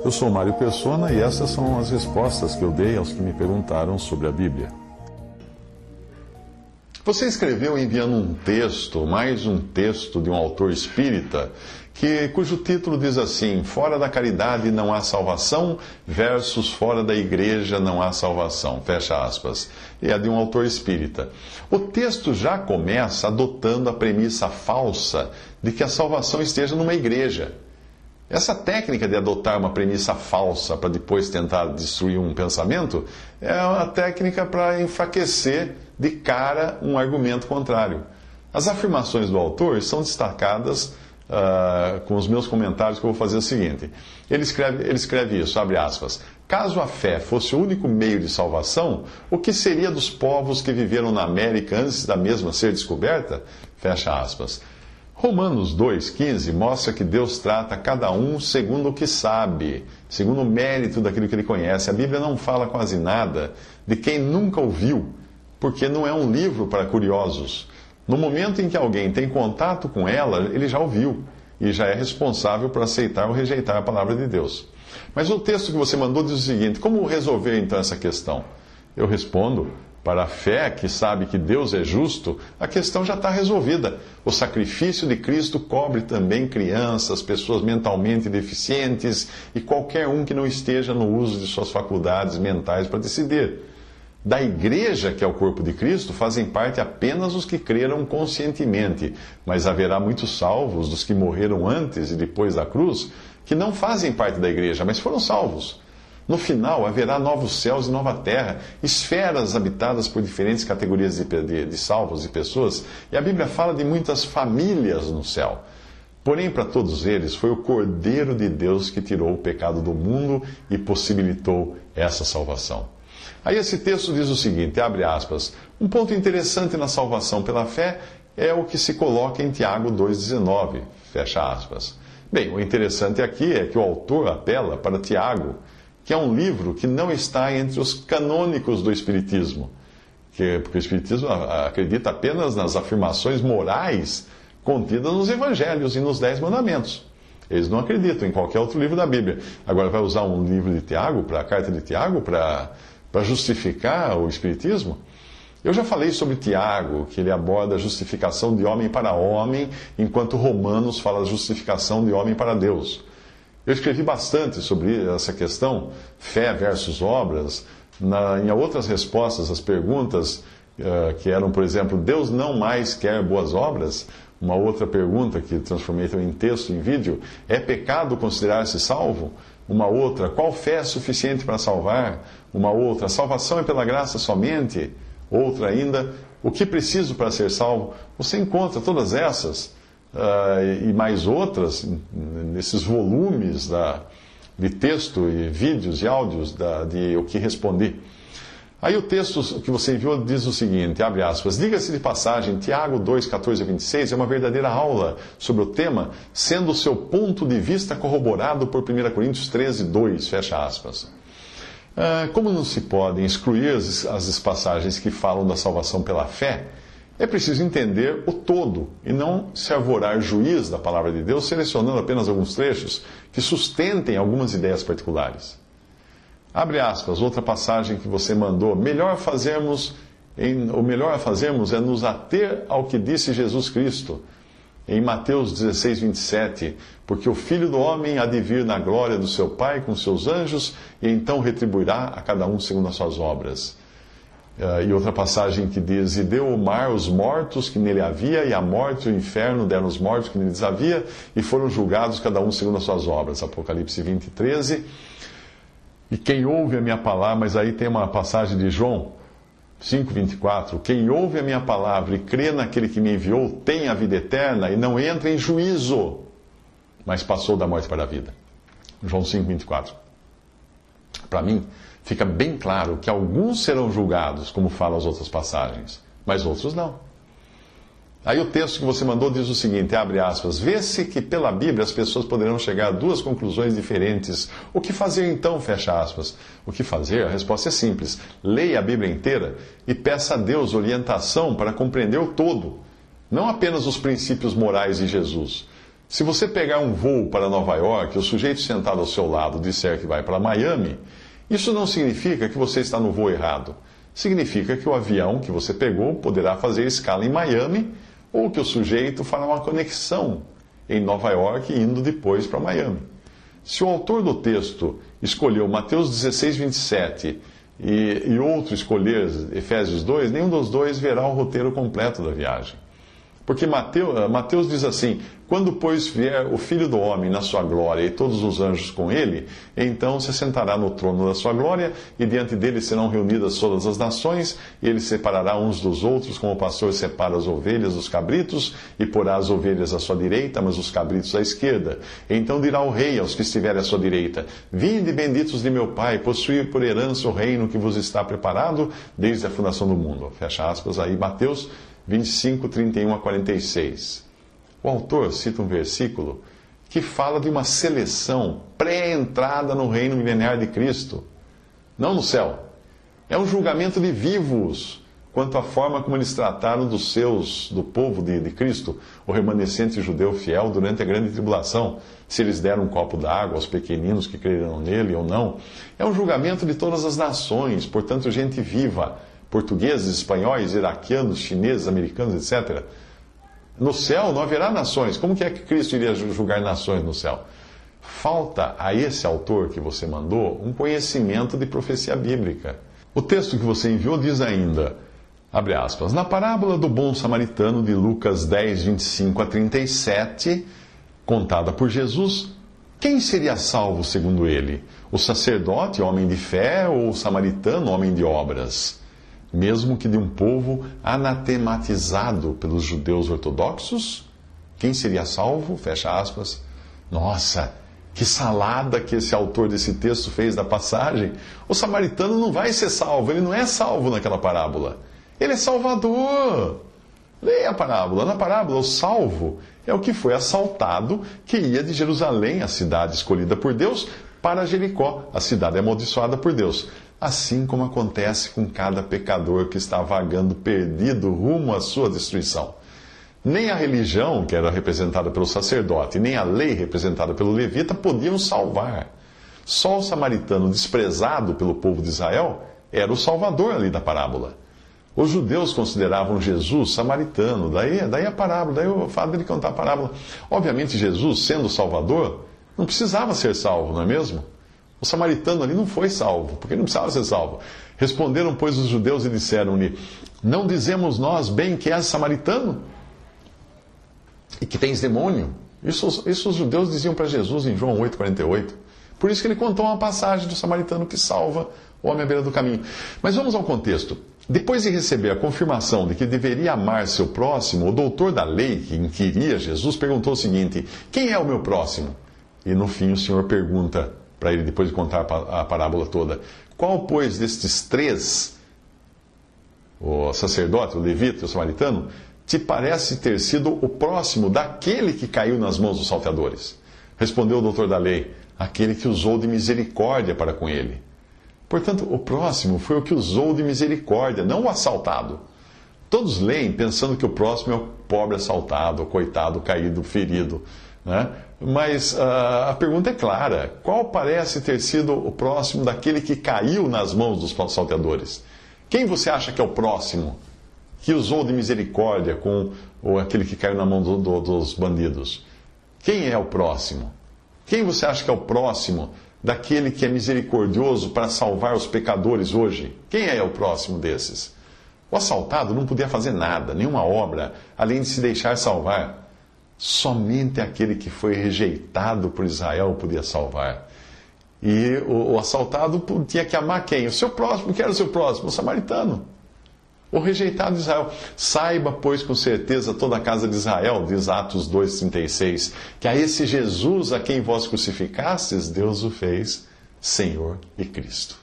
Eu sou Mário Persona e essas são as respostas que eu dei aos que me perguntaram sobre a Bíblia. Você escreveu enviando um texto, mais um texto de um autor espírita, cujo título diz assim: Fora da caridade não há salvação versus fora da igreja não há salvação. Fecha aspas. E é de um autor espírita. O texto já começa adotando a premissa falsa de que a salvação esteja numa igreja. Essa técnica de adotar uma premissa falsa para depois tentar destruir um pensamento é uma técnica para enfraquecer de cara um argumento contrário. As afirmações do autor são destacadas com os meus comentários, que eu vou fazer o seguinte. Ele escreve isso, abre aspas: Caso a fé fosse o único meio de salvação, o que seria dos povos que viveram na América antes da mesma ser descoberta? Fecha aspas. Romanos 2,15 mostra que Deus trata cada um segundo o que sabe, segundo o mérito daquilo que ele conhece. A Bíblia não fala quase nada de quem nunca ouviu, porque não é um livro para curiosos. No momento em que alguém tem contato com ela, ele já ouviu e já é responsável por aceitar ou rejeitar a palavra de Deus. Mas o texto que você mandou diz o seguinte: como resolver então essa questão? Eu respondo: para a fé que sabe que Deus é justo, a questão já está resolvida. O sacrifício de Cristo cobre também crianças, pessoas mentalmente deficientes e qualquer um que não esteja no uso de suas faculdades mentais para decidir. Da igreja, que é o corpo de Cristo, fazem parte apenas os que creram conscientemente, mas haverá muitos salvos dos que morreram antes e depois da cruz, que não fazem parte da igreja, mas foram salvos. No final, haverá novos céus e nova terra, esferas habitadas por diferentes categorias de salvos e pessoas, e a Bíblia fala de muitas famílias no céu. Porém, para todos eles, foi o Cordeiro de Deus que tirou o pecado do mundo e possibilitou essa salvação. Aí esse texto diz o seguinte, abre aspas: um ponto interessante na salvação pela fé é o que se coloca em Tiago 2,19, fecha aspas. Bem, o interessante aqui é que o autor apela para Tiago, que é um livro que não está entre os canônicos do Espiritismo, porque o Espiritismo acredita apenas nas afirmações morais contidas nos Evangelhos e nos 10 Mandamentos. Eles não acreditam em qualquer outro livro da Bíblia. Agora vai usar um livro de Tiago, a carta de Tiago, para justificar o Espiritismo? Eu já falei sobre Tiago, que ele aborda a justificação de homem para homem, enquanto Romanos fala a justificação de homem para Deus. Eu escrevi bastante sobre essa questão, fé versus obras, em outras respostas às perguntas que eram, por exemplo, Deus não mais quer boas obras? Uma outra pergunta que transformei em texto, em vídeo, é pecado considerar-se salvo? Uma outra, qual fé é suficiente para salvar? Uma outra, a salvação é pela graça somente? Outra ainda, o que preciso para ser salvo? Você encontra todas essas e mais outras nesses volumes de texto e vídeos e áudios de O que Respondi. Aí o texto que você enviou diz o seguinte, abre aspas: diga-se de passagem, Tiago 2, 14 a 26 é uma verdadeira aula sobre o tema, sendo o seu ponto de vista corroborado por 1 Coríntios 13, 2, fecha aspas. Como não se podem excluir as passagens que falam da salvação pela fé, é preciso entender o todo e não se arvorar juiz da palavra de Deus, selecionando apenas alguns trechos que sustentem algumas ideias particulares. Abre aspas, outra passagem que você mandou: o melhor a fazermos é nos ater ao que disse Jesus Cristo, em Mateus 16, 27, porque o Filho do Homem há de vir na glória do seu Pai com seus anjos, e então retribuirá a cada um segundo as suas obras. E outra passagem que diz: e deu o mar os mortos que nele havia, e a morte e o inferno deram os mortos que neles havia, e foram julgados cada um segundo as suas obras. Apocalipse 20, 13. E quem ouve a minha palavra, mas aí tem uma passagem de João 5, 24. Quem ouve a minha palavra e crê naquele que me enviou, tem a vida eterna e não entra em juízo, mas passou da morte para a vida. João 5, 24. Para mim, fica bem claro que alguns serão julgados, como falam as outras passagens, mas outros não. Aí o texto que você mandou diz o seguinte, abre aspas: vê-se que pela Bíblia as pessoas poderão chegar a duas conclusões diferentes. O que fazer então? Fecha aspas. O que fazer? A resposta é simples. Leia a Bíblia inteira e peça a Deus orientação para compreender o todo. Não apenas os princípios morais de Jesus, Se você pegar um voo para Nova York e o sujeito sentado ao seu lado disser que vai para Miami, isso não significa que você está no voo errado. Significa que o avião que você pegou poderá fazer escala em Miami ou que o sujeito fará uma conexão em Nova York indo depois para Miami. Se o autor do texto escolheu Mateus 16, 27 e outro escolher Efésios 2, nenhum dos dois verá o roteiro completo da viagem. Porque Mateus diz assim: quando, pois, vier o Filho do Homem na sua glória e todos os anjos com ele, então se sentará no trono da sua glória, e diante dele serão reunidas todas as nações, e ele separará uns dos outros, como o pastor separa as ovelhas dos cabritos, e porá as ovelhas à sua direita, mas os cabritos à esquerda. Então dirá o rei aos que estiverem à sua direita: vinde, benditos de meu Pai, possuí por herança o reino que vos está preparado desde a fundação do mundo. Fecha aspas aí, Mateus 25, 31 a 46. O autor cita um versículo que fala de uma seleção pré-entrada no reino mileniar de Cristo. Não no céu. É um julgamento de vivos quanto à forma como eles trataram do povo de Cristo, o remanescente judeu fiel, durante a grande tribulação. Se eles deram um copo d'água aos pequeninos que creram nele ou não. É um julgamento de todas as nações, portanto, gente viva. Portugueses, espanhóis, iraquianos, chineses, americanos, etc. No céu não haverá nações. Como que é que Cristo iria julgar nações no céu? Falta a esse autor que você mandou um conhecimento de profecia bíblica. O texto que você enviou diz ainda, abre aspas, na parábola do bom samaritano de Lucas 10, 25 a 37, contada por Jesus, quem seria salvo segundo ele? O sacerdote, homem de fé, ou o samaritano, homem de obras? Mesmo que de um povo anatematizado pelos judeus ortodoxos? Quem seria salvo? Fecha aspas. Nossa, que salada que esse autor desse texto fez da passagem. O samaritano não vai ser salvo, ele não é salvo naquela parábola. Ele é salvador. Leia a parábola. Na parábola, o salvo é o que foi assaltado, que ia de Jerusalém, a cidade escolhida por Deus, para Jericó, a cidade amaldiçoada por Deus. Assim como acontece com cada pecador que está vagando perdido rumo à sua destruição. Nem a religião, que era representada pelo sacerdote, nem a lei representada pelo levita podiam salvar. Só o samaritano desprezado pelo povo de Israel era o salvador ali da parábola. Os judeus consideravam Jesus samaritano, daí a parábola, daí o fato dele contar a parábola. Obviamente Jesus, sendo o salvador, não precisava ser salvo, não é mesmo? O samaritano ali não foi salvo, porque não precisava ser salvo. Responderam, pois, os judeus e disseram-lhe, não dizemos nós bem que és samaritano? E que tens demônio? Isso os judeus diziam para Jesus em João 8,48. Por isso que ele contou uma passagem do samaritano que salva o homem à beira do caminho. Mas vamos ao contexto. Depois de receber a confirmação de que deveria amar seu próximo, o doutor da lei, que inquiria Jesus, perguntou o seguinte, quem é o meu próximo? E no fim o Senhor pergunta para ele, depois de contar a parábola toda, qual, pois, destes três, o sacerdote, o levita e o samaritano, te parece ter sido o próximo daquele que caiu nas mãos dos salteadores? Respondeu o doutor da lei, aquele que usou de misericórdia para com ele. Portanto, o próximo foi o que usou de misericórdia, não o assaltado. Todos leem pensando que o próximo é o pobre assaltado, o coitado caído, ferido, né? Mas a pergunta é clara. Qual parece ter sido o próximo daquele que caiu nas mãos dos salteadores? Quem você acha que é o próximo que usou de misericórdia com aquele que caiu na mão dos bandidos? Quem é o próximo? Quem você acha que é o próximo daquele que é misericordioso para salvar os pecadores hoje? Quem é o próximo desses? O assaltado não podia fazer nada, nenhuma obra, além de se deixar salvar. Somente aquele que foi rejeitado por Israel podia salvar. E o assaltado tinha que amar quem? O seu próximo. Quem era o seu próximo? O samaritano. O rejeitado de Israel. Saiba, pois, com certeza toda a casa de Israel, diz Atos 2,36, que a esse Jesus a quem vós crucificastes, Deus o fez Senhor e Cristo.